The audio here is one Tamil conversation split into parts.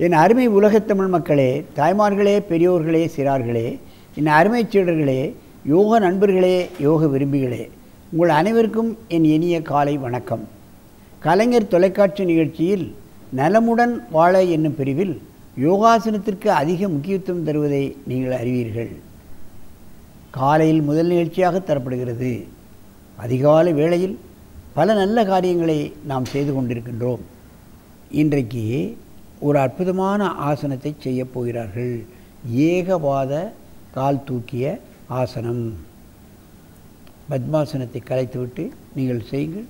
என் அருமை உலகத் தமிழ் மக்களே, தாய்மார்களே, பெரியோர்களே, சிறார்களே, என் அருமை சீடர்களே, யோக நண்பர்களே, யோக விரும்பிகளே, உங்கள் அனைவருக்கும் என் இனிய காலை வணக்கம். கலைஞர் தொலைக்காட்சி நிகழ்ச்சியில் நலமுடன் வாழ என்னும் பிரிவில் யோகாசனத்திற்கு அதிக முக்கியத்துவம் தருவதை நீங்கள் அறிவீர்கள். காலையில் முதல் நிகழ்ச்சியாக தரப்படுகிறது. அதிகாலை வேளையில் பல நல்ல காரியங்களை நாம் செய்து கொண்டிருக்கின்றோம். இன்றைக்கு ஒரு அற்புதமான ஆசனத்தை செய்ய போகிறார்கள். ஏகபாத கால் தூக்கிய ஆசனம். பத்மாசனத்தை கலைத்துவிட்டு நீங்கள் செய்யுங்கள்.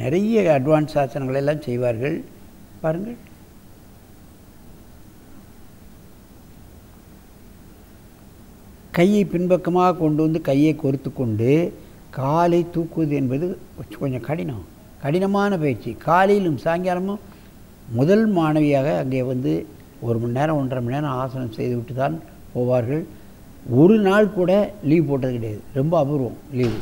நிறைய அட்வான்ஸ் ஆசனங்கள் எல்லாம் செய்வார்கள், பாருங்கள். கையை பின்பக்கமாக கொண்டு வந்து கையை கோர்த்து கொண்டு காலை தூக்குவது என்பது கொஞ்சம் கடினமான பயிற்சி. காலையிலும் சாயங்காலமும் முதல் மாணவியாக அங்கே வந்து 1 மணி நேரம் 1.5 மணி நேரம் ஆசனம் செய்துவிட்டு தான் போவார்கள். ஒரு நாள் கூட லீவ் போட்டது கிடையாது. ரொம்ப அபூர்வம் லீவு.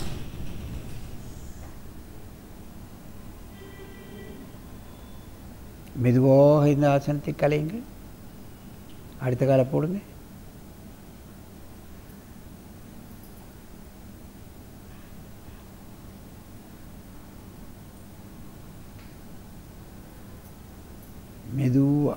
மெதுவாக இந்த ஆசனத்தை கலையுங்கள். அடுத்த காலை போடுங்க. மெதுவா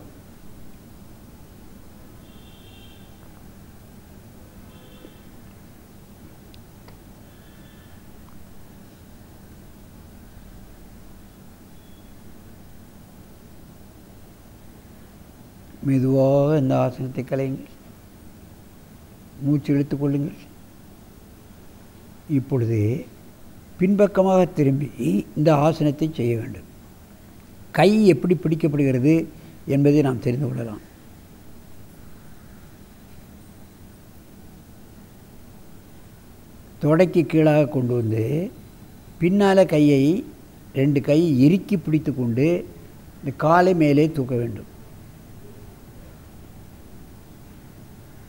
மெதுவாக இந்த ஆசனத்தை கலையுங்கள். மூச்சு இழுத்துக் கொள்ளுங்கள். இப்பொழுது பின்பக்கமாக திரும்பி இந்த ஆசனத்தை செய்ய வேண்டும். கை எப்படி பிடிக்கப்படுகிறது என்பதை நாம் தெரிந்து கொள்ளலாம். தொடைக்கு கீழாக கொண்டு வந்து பின்னால் கையை 2 கை இறுக்கி பிடித்து கொண்டு இந்த காலை மேலே தூக்க வேண்டும்.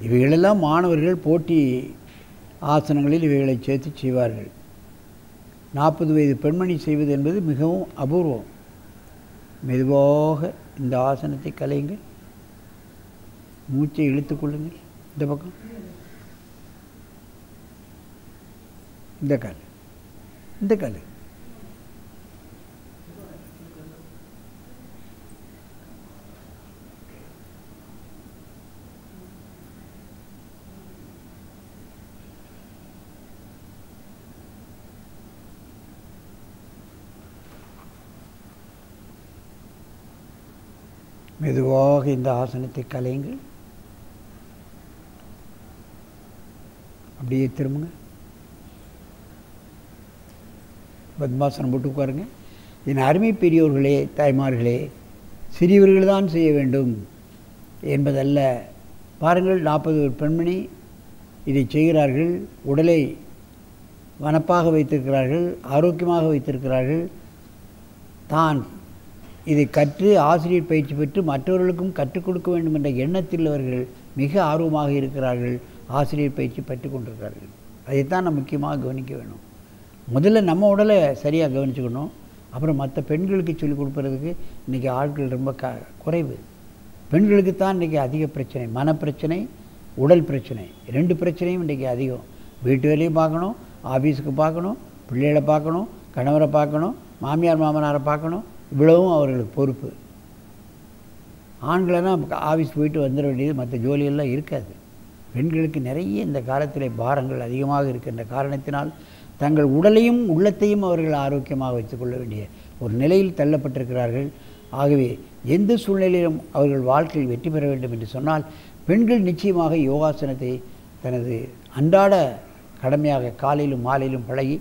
இவைகளெல்லாம் மாணவர்கள் போட்டி ஆசனங்களில் இவைகளை சேர்த்து செய்வார்கள். 40 வயது பெண்மணி செய்வது என்பது மிகவும் அபூர்வம். மெதுவாக இந்த ஆசனத்தை கலையுங்கள். மூச்சை இழுத்து கொள்ளுங்கள். இந்த பக்கம், இந்த கால், இந்த கால். மெதுவாக இந்த ஆசனத்தை கலையுங்கள். அப்படியே திரும்புங்க. பத்மாசனம் போட்டு உட்காருங்க. என் அருமை பெரியோர்களே, தாய்மார்களே, சிறியவர்கள் தான் செய்ய வேண்டும் என்பதல்ல. பாருங்கள், 40 பெண்மணி இதை செய்கிறார்கள். உடலை வனப்பாக வைத்திருக்கிறார்கள், ஆரோக்கியமாக வைத்திருக்கிறார்கள். தான் இதை கற்று ஆசிரியர் பயிற்சி பெற்று மற்றவர்களுக்கும் கற்றுக் கொடுக்க வேண்டும் என்ற எண்ணத்தில் அவர்கள் மிக ஆர்வமாக இருக்கிறார்கள். ஆசிரியர் பயிற்சி பெற்றுக் கொண்டிருக்கிறார்கள். அதைத்தான் நம்ம முக்கியமாக கவனிக்க வேணும். முதல்ல நம்ம உடலை சரியாக கவனிச்சுக்கணும். அப்புறம் மற்ற பெண்களுக்கு சொல்லிக் கொடுப்பறதுக்கு இன்றைக்கி ஆட்கள் ரொம்ப குறைவு. பெண்களுக்கு தான் இன்றைக்கி அதிக பிரச்சனை. மனப்பிரச்சனை, உடல் பிரச்சனை, 2 பிரச்சனையும் இன்றைக்கி அதிகம். வீட்டு வேலையும் பார்க்கணும், ஆஃபீஸுக்கு பார்க்கணும், பிள்ளைகளை பார்க்கணும், கணவரை பார்க்கணும், மாமியார் மாமனாரை பார்க்கணும். இவ்வளவும் அவர்களுக்கு பொறுப்பு. ஆண்களெல்லாம் ஆஃபீஸ் போயிட்டு வந்துட வேண்டியது, மற்ற ஜோலியெல்லாம் இருக்காது. பெண்களுக்கு நிறைய இந்த காலத்தில் பாரங்கள் அதிகமாக இருக்கின்ற காரணத்தினால் தங்கள் உடலையும் உள்ளத்தையும் அவர்கள் ஆரோக்கியமாக வைத்துக்கொள்ள வேண்டிய ஒரு நிலையில் தள்ளப்பட்டிருக்கிறார்கள். ஆகவே எந்த சூழ்நிலையிலும் அவர்கள் வாழ்க்கையில் வெற்றி பெற வேண்டும் என்று சொன்னால் பெண்கள் நிச்சயமாக யோகாசனத்தை தனது அன்றாட கடமையாக காலையிலும் மாலையிலும் பழகி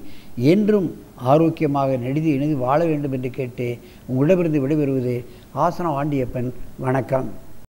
என்றும் ஆரோக்கியமாக நெடுதி இணைந்து வாழ வேண்டும் என்று கேட்டு உங்களிடமிருந்து விடைபெறுவது ஆசனம் ஆண்டியப்பன். வணக்கம்.